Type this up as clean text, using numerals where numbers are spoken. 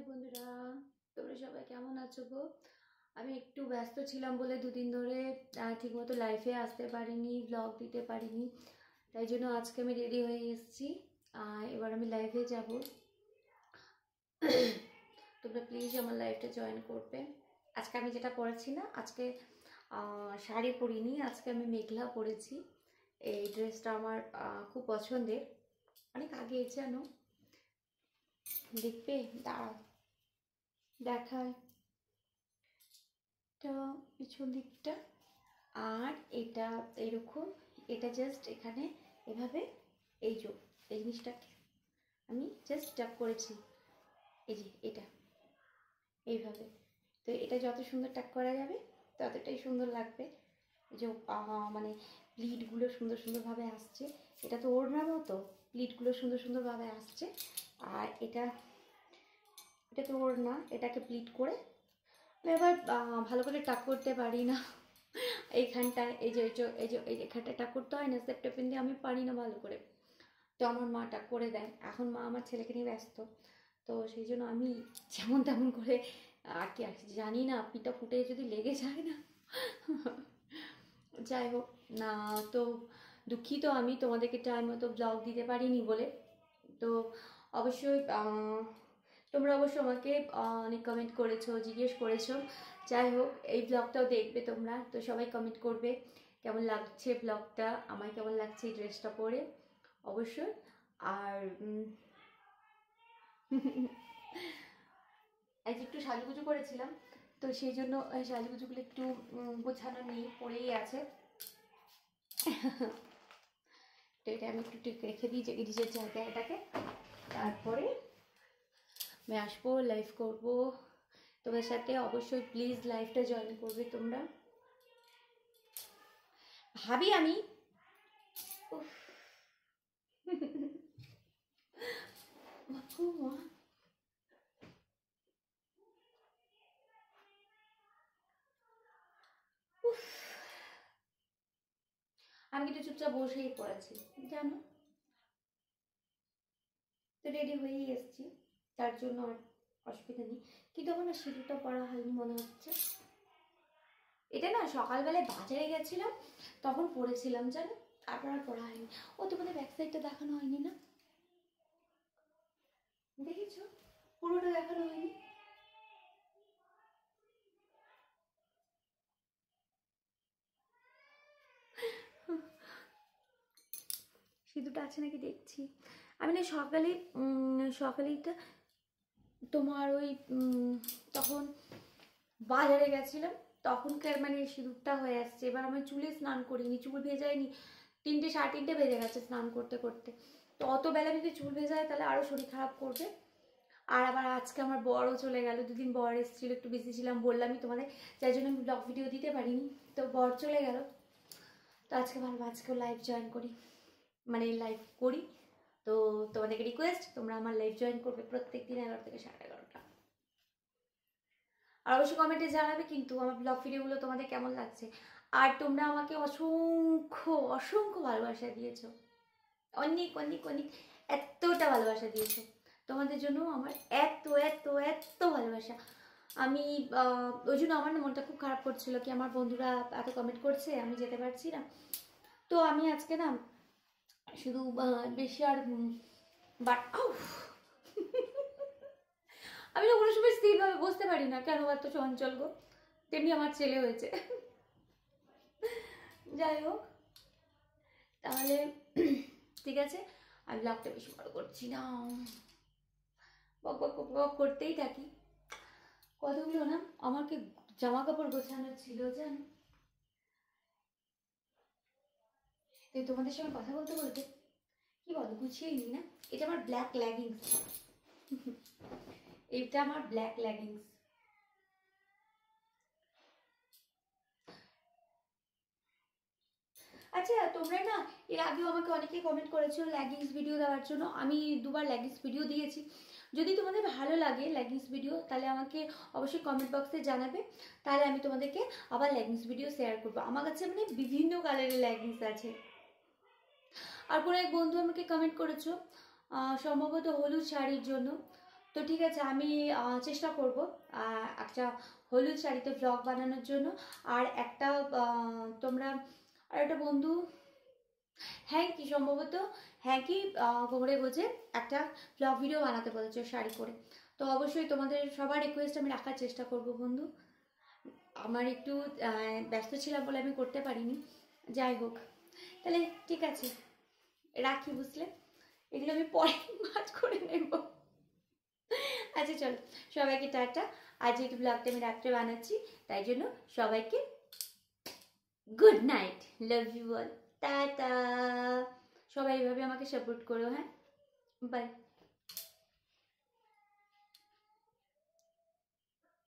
High বন্ধুরা, তোমরা সবাই কেমন আছো গো? আমি একটু ব্যস্ত ছিলাম বলে দুদিন ধরে ঠিকমতো লাইফে আসতে পারিনি, ব্লগ দিতে পারিনি। তাই জন্য আজকে আমি রেডি হয়ে এসেছি। এবার আমি লাইভে যাব। তোমরা প্লিজ আমার লাইভটা জয়েন করবে। আজকে আমি যেটা পরেছি না, আজকে শাড়ি পরিনি, আজকে আমি মেঘলা পরেছি। এই ড্রেসটা আমার খুব পছন্দের, অনেক আগে জানো। দেখবে, দাঁড়াও দেখায় এটা পিছন দিকটা, আর এটা এরকম, এটা জাস্ট এখানে এভাবে এই জিনিসটাকে আমি জাস্ট টাক করেছি, এই যে এটা এইভাবে। তো এটা যত সুন্দর টাক করা যাবে ততটাই সুন্দর লাগবে। যে মানে প্লিটগুলো সুন্দর সুন্দরভাবে আসছে, এটা তো ওড়নার মতো, প্লিটগুলো সুন্দর সুন্দরভাবে আসছে। আর এটা তো ওড়না, এটাকে প্লিট করে এবার ভালো করে টাক করতে পারি না এইখানটায়, এই যে এখানটায় টাক করতে হয় না, সেপ্টেপিন দিয়ে আমি পারি না ভালো করে। তো আমার মা টাক করে দেয়। এখন মা আমার ছেলেকে নিয়ে ব্যস্ত, তো সেই জন্য আমি যেমন তেমন করে আর কি জানি না, পিঠা ফুটে যদি লেগে যায় না যাই হোক না, তো দুঃখিত আমি তোমাদেরকে টাইম মতো ব্লগ দিতে পারিনি বলে। তো অবশ্যই তোমরা অবশ্য আমাকে অনেক কমেন্ট করেছো, জিজ্ঞেস করেছো। যাই হোক, এই ব্লগটাও দেখবে তোমরা, তো সবাই কমেন্ট করবে কেমন লাগছে ব্লগটা, আমার কেমন লাগছে এই ড্রেসটা পরে অবশ্যই। আর আজ একটু সাজুগুজু করেছিলাম, তো সেই জন্য সাজুগুজুগুলো একটু গোছানো নিয়ে পড়েই আছে। তো এটা আমি একটু রেখে দিই যে নিজের জায়গায় এটাকে, তারপরে আমি আসবো, লাইভ করবো তোমার সাথে। অবশ্যই প্লিজ লাইভটা জয়েন করবে তোমরা। ভাবি আমি আমি কিন্তু চুপচাপ বসেই পড়েছি জানো, তো রেডি হয়েই এসছি, তার জন্য আর অসুবিধা নেই। কিন্তু আমার না সিঁদুরটা পরা হয়নি মনে হচ্ছে। এটা না সকালবেলায় বাজারে গেছিলাম তখন পরেছিলাম জানো, তারপর আর পরা হয়নি। ও তোমাদের ব্যাক সাইডটা দেখানো হয়নি না, দেখেছো? পুরোটা দেখানো হয়নি। সিঁদুরটা আছে নাকি দেখছি। আমি না সকালেইটা তোমার ওই তখন বাজারে গেছিলাম, তখনকার মানে সিঁদুরটা হয়ে আসছে। এবার আমি চুলে স্নান করিনি, চুল ভেজাইনি, 3টে 3:30 বেজে গেছে স্নান করতে করতে। তো অত বেলা যদি চুল ভেজায় তাহলে আরও শরীর খারাপ করবে। আর আবার আজকে আমার বরও চলে গেল, দুদিন বর এসেছিলো, একটু বিজি ছিলাম বললামই তোমাদের, যার জন্য আমি ব্লগ ভিডিও দিতে পারিনি। তো বর চলে গেল, তো আজকে ভাবলাম আজকেও লাইভ জয়েন করি, মানে লাইভ করি। তো তোমাদেরকে রিকোয়েস্ট, তোমরা আমার লাইভ জয়েন করবে প্রত্যেক দিন 11 থেকে 11:30। আর অবশ্যই কমেন্টে জানাবে কিন্তু আমার ব্লগ ভিডিওগুলো তোমাদের কেমন লাগছে। আর তোমরা আমাকে অসংখ্য অসংখ্য ভালোবাসা দিয়েছো, অনেক অনেক অনেক, এতটা ভালোবাসা দিয়েছো। তোমাদের জন্য আমার এত এত এত ভালোবাসা। আমি ওই জন্য আমার না মনটা খুব খারাপ করছিল কি আমার বন্ধুরা এত কমেন্ট করছে, আমি যেতে পারছি না। তো আমি আজকে না শুধু বেশি আর বাট আমি না কোনো সময় স্থিরভাবে বসতে পারি না, কেন এত চঞ্চল গো, তেমনি আমার ছেলে হয়েছে। যাই হোক, তাহলে ঠিক আছে, আমি ব্লগটা বেশি বড় করছি না, বক বক বক বক করতেই থাকি। কতগুলো না আমাকে জামা কাপড় গোছানো ছিল জানো, তাই তোমাদের সঙ্গে কথা বলতে বলতে কি বলো গুছিয়ে নি না। এটা আমার ব্ল্যাক লেগিংস, এটা আমার ব্ল্যাক লেগিংস। আচ্ছা তোমরা না এর আগেও আমাকে অনেকে কমেন্ট করেছো লেগিংস ভিডিও দেওয়ার জন্য, আমি 2বার লেগিংস ভিডিও দিয়েছি। যদি তোমাদের ভালো লাগে লেগিংস ভিডিও তাহলে আমাকে অবশ্যই কমেন্ট বক্সে জানাবে, তাহলে আমি তোমাদেরকে আবার লেগিংস ভিডিও শেয়ার করবো। আমার কাছে মানে বিভিন্ন কালারের লেগিংস আছে। আর কোনো এক বন্ধু আমাকে কমেন্ট করেছো সম্ভবত হলুদ শাড়ির জন্য, তো ঠিক আছে, আমি চেষ্টা করব একটা হলুদ শাড়িতে ব্লগ বানানোর জন্য। আর একটা তোমরা আর একটা বন্ধু, হ্যাঁ কি সম্ভবত, হ্যাঁ কি ঘরে গোজে একটা ব্লগ ভিডিও বানাতে বলেছো শাড়ি পরে। তো অবশ্যই তোমাদের সবার রিকোয়েস্ট আমি রাখার চেষ্টা করব বন্ধু। আমার একটু ব্যস্ত ছিলাম বলে আমি করতে পারিনি। যাই হোক, তাহলে ঠিক আছে, রাখি, বুঝলে? এগুলো আমি পরে মাছ করে নেব। আচ্ছা চলো, সবাইকে টাটা। আজ একটু ব্লগটা আমি রাত্রে বানাচ্ছি, তাই জন্য সবাইকে good night, love you all, tata. সবাই এইভাবে আমাকে সাপোর্ট করো, হ্যাঁ, বাই।